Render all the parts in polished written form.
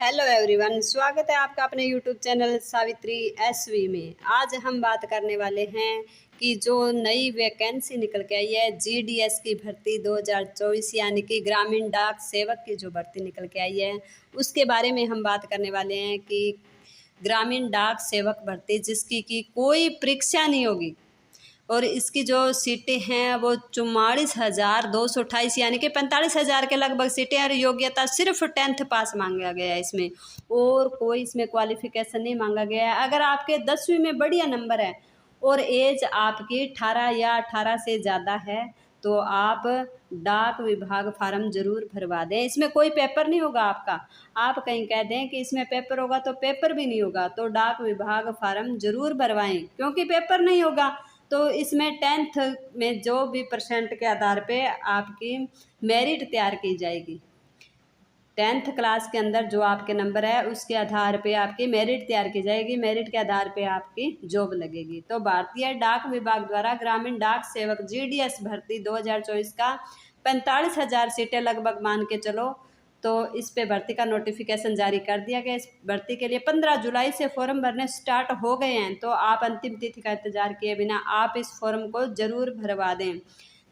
Hello everyone, स्वागत है आपका अपने यूट्यूब चैनल सावित्री एसवी में। आज हम बात करने वाले हैं कि जो नई वैकेंसी निकल के आई है जीडीएस की भर्ती 2024 यानी कि ग्रामीण डाक सेवक की जो भर्ती निकल के आई है उसके बारे में हम बात करने वाले हैं कि ग्रामीण डाक सेवक भर्ती जिसकी कि कोई परीक्षा नहीं होगी और इसकी जो सीटें हैं वो 44,228 यानी कि 45,000 के लगभग सीटें और योग्यता सिर्फ 10th पास मांगा गया है इसमें, और कोई इसमें क्वालिफिकेशन नहीं मांगा गया है। अगर आपके 10वीं में बढ़िया नंबर है और एज आपकी 18 या 18 से ज़्यादा है तो आप डाक विभाग फार्म जरूर भरवा दें। इसमें कोई पेपर नहीं होगा आपका। आप कहीं कह दें कि इसमें पेपर होगा तो पेपर भी नहीं होगा, तो डाक विभाग फार्म जरूर भरवाएं क्योंकि पेपर नहीं होगा। तो इसमें 10th में जो भी परसेंट के आधार पे आपकी मेरिट तैयार की जाएगी। 10th क्लास के अंदर जो आपके नंबर है उसके आधार पे आपकी मेरिट तैयार की जाएगी। मेरिट के आधार पे आपकी जॉब लगेगी। तो भारतीय डाक विभाग द्वारा ग्रामीण डाक सेवक जीडीएस भर्ती 2024 का 45,000 सीटें लगभग मान के चलो, तो इस पे भर्ती का नोटिफिकेशन जारी कर दिया गया। इस भर्ती के लिए 15 जुलाई से फॉर्म भरने स्टार्ट हो गए हैं, तो आप अंतिम तिथि का इंतजार किए बिना आप इस फॉर्म को जरूर भरवा दें।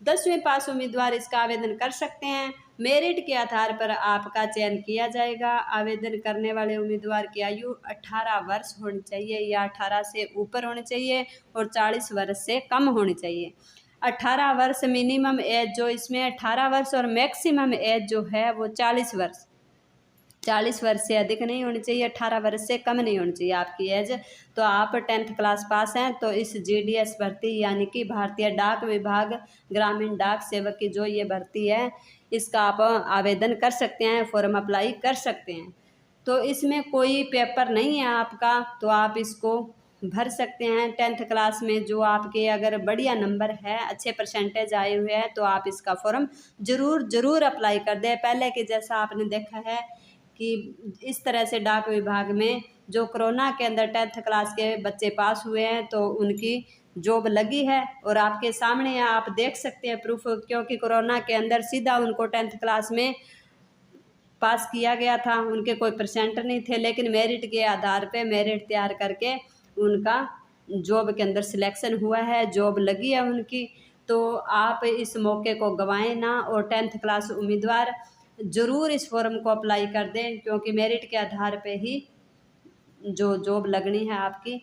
10वीं पास उम्मीदवार इसका आवेदन कर सकते हैं। मेरिट के आधार पर आपका चयन किया जाएगा। आवेदन करने वाले उम्मीदवार की आयु 18 वर्ष होनी चाहिए या 18 से ऊपर होनी चाहिए और 40 वर्ष से कम होनी चाहिए। 18 वर्ष मिनिमम एज जो इसमें 18 वर्ष और मैक्सिमम एज जो है वो 40 वर्ष। 40 वर्ष से अधिक नहीं होनी चाहिए, 18 वर्ष से कम नहीं होनी चाहिए आपकी एज। तो आप 10th क्लास पास हैं तो इस जीडीएस भर्ती यानी कि भारतीय डाक विभाग ग्रामीण डाक सेवक की जो ये भर्ती है इसका आप आवेदन कर सकते हैं, फॉर्म अप्लाई कर सकते हैं। तो इसमें कोई पेपर नहीं है आपका, तो आप इसको भर सकते हैं। 10th क्लास में जो आपके अगर बढ़िया नंबर है, अच्छे परसेंटेज आए हुए हैं, तो आप इसका फॉर्म ज़रूर अप्लाई कर दें। पहले के जैसा आपने देखा है कि इस तरह से डाक विभाग में जो कोरोना के अंदर 10th क्लास के बच्चे पास हुए हैं तो उनकी जॉब लगी है, और आपके सामने आप देख सकते हैं प्रूफ, क्योंकि कोरोना के अंदर सीधा उनको 10th क्लास में पास किया गया था। उनके कोई परसेंट नहीं थे, लेकिन मेरिट के आधार पे मेरिट तैयार करके उनका जॉब के अंदर सिलेक्शन हुआ है, जॉब लगी है उनकी। तो आप इस मौके को गंवाएं ना और 10th क्लास उम्मीदवार ज़रूर इस फॉर्म को अप्लाई कर दें, क्योंकि मेरिट के आधार पे ही जो जॉब लगनी है आपकी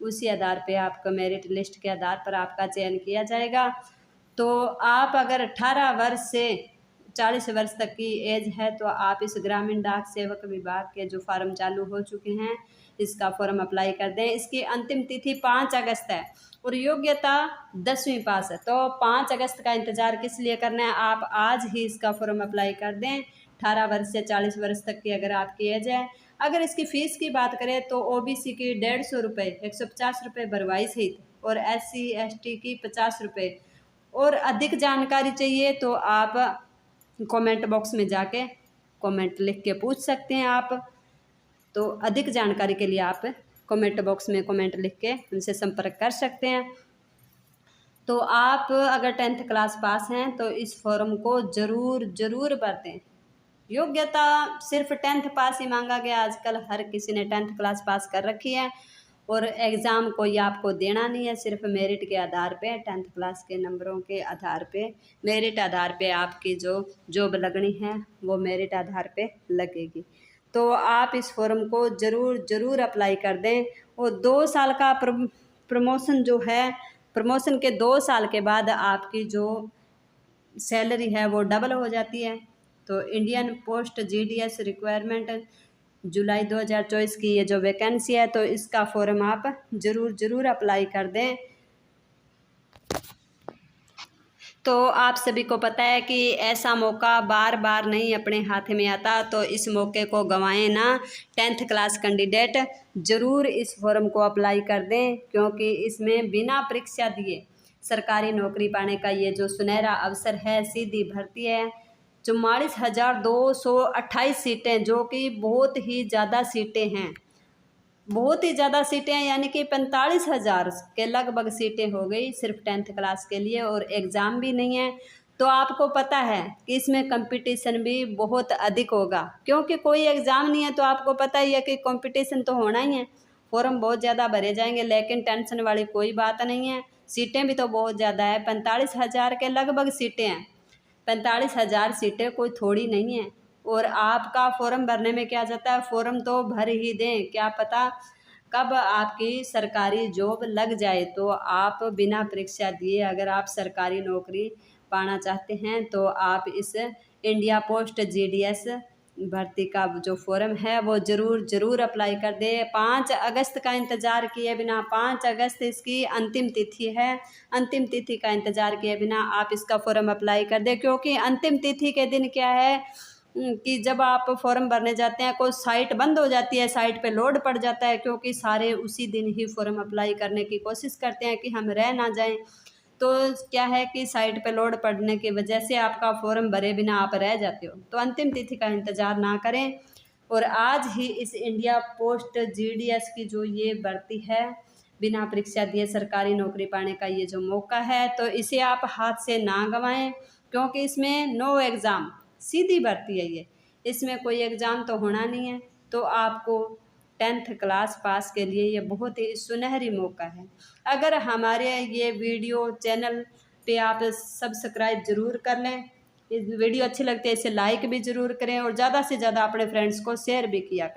उसी आधार पे आपका मेरिट लिस्ट के आधार पर आपका चयन किया जाएगा। तो आप अगर 18 वर्ष से 40 वर्ष तक की एज है तो आप इस ग्रामीण डाक सेवक विभाग के जो फार्म चालू हो चुके हैं इसका फॉर्म अप्लाई कर दें। इसकी अंतिम तिथि 5 अगस्त है और योग्यता 10वीं पास है। तो 5 अगस्त का इंतज़ार किस लिए करना है, आप आज ही इसका फॉर्म अप्लाई कर दें। 18 वर्ष से 40 वर्ष तक की अगर आपकी एज है। अगर इसकी फ़ीस की बात करें तो ओबीसी की 150 रुपये, 150 रुपये भरवाई सहित, और SC ST की 50 रुपये। और अधिक जानकारी चाहिए तो आप कमेंट बॉक्स में जाके कमेंट लिख के पूछ सकते हैं आप। तो अधिक जानकारी के लिए आप कमेंट बॉक्स में कमेंट लिख के उनसे संपर्क कर सकते हैं। तो आप अगर 10th क्लास पास हैं तो इस फॉर्म को ज़रूर भरते। योग्यता सिर्फ 10th पास ही मांगा गया। आजकल हर किसी ने 10th क्लास पास कर रखी है और एग्ज़ाम कोई आपको देना नहीं है, सिर्फ मेरिट के आधार पे 10th क्लास के नंबरों के आधार पे मेरिट आधार पे आपकी जो जॉब लगनी है वो मेरिट आधार पे लगेगी। तो आप इस फॉर्म को ज़रूर अप्लाई कर दें। और 2 साल का प्रमोशन जो है, प्रमोशन के 2 साल के बाद आपकी जो सैलरी है वो डबल हो जाती है। तो इंडियन पोस्ट जीडीएस रिक्वायरमेंट जुलाई 2024 की ये जो वैकेंसी है तो इसका फॉर्म आप ज़रूर अप्लाई कर दें। तो आप सभी को पता है कि ऐसा मौका बार नहीं अपने हाथ में आता, तो इस मौके को गंवाएं ना। 10th क्लास कैंडिडेट ज़रूर इस फॉर्म को अप्लाई कर दें, क्योंकि इसमें बिना परीक्षा दिए सरकारी नौकरी पाने का ये जो सुनहरा अवसर है, सीधी भर्ती है। 44,228 सीटें, जो कि बहुत ही ज़्यादा सीटें हैं, बहुत ही ज़्यादा सीटें हैं, यानी कि 45,000 के लगभग सीटें हो गई सिर्फ 10th क्लास के लिए, और एग्ज़ाम भी नहीं है। तो आपको पता है कि इसमें कंपटीशन भी बहुत अधिक होगा, क्योंकि कोई एग्ज़ाम नहीं है तो आपको पता ही है कि कंपटीशन तो होना ही है। फॉर्म बहुत ज़्यादा भरे जाएंगे, लेकिन टेंशन वाली कोई बात नहीं है। सीटें भी तो बहुत ज़्यादा है, 45,000 के लगभग सीटें हैं। 45,000 सीटें कोई थोड़ी नहीं है। और आपका फॉर्म भरने में क्या जाता है, फॉर्म तो भर ही दें, क्या पता कब आपकी सरकारी जॉब लग जाए। तो आप बिना परीक्षा दिए अगर आप सरकारी नौकरी पाना चाहते हैं तो आप इस इंडिया पोस्ट जीडीएस भर्ती का जो फॉर्म है वो ज़रूर अप्लाई कर दे। 5 अगस्त का इंतज़ार किए बिना, 5 अगस्त इसकी अंतिम तिथि है, अंतिम तिथि का इंतज़ार किए बिना आप इसका फॉर्म अप्लाई कर दें। क्योंकि अंतिम तिथि के दिन क्या है कि जब आप फॉर्म भरने जाते हैं कोई साइट बंद हो जाती है, साइट पे लोड पड़ जाता है, क्योंकि सारे उसी दिन ही फॉर्म अप्लाई करने की कोशिश करते हैं कि हम रह ना जाएं। तो क्या है कि साइट पे लोड पड़ने की वजह से आपका फॉर्म भरे बिना आप रह जाते हो। तो अंतिम तिथि का इंतज़ार ना करें और आज ही इस इंडिया पोस्ट जीडीएस की जो ये भर्ती है, बिना परीक्षा दिए सरकारी नौकरी पाने का ये जो मौका है, तो इसे आप हाथ से ना गंवाएं। क्योंकि इसमें नो एग्ज़ाम, सीधी भर्ती है ये, इसमें कोई एग्ज़ाम तो होना नहीं है। तो आपको 10th क्लास पास के लिए ये बहुत ही सुनहरी मौका है। अगर हमारे ये वीडियो चैनल पे आप सब्सक्राइब ज़रूर कर लें, इस वीडियो अच्छी लगती है इसे लाइक भी ज़रूर करें और ज़्यादा से ज़्यादा अपने फ्रेंड्स को शेयर भी किया करें।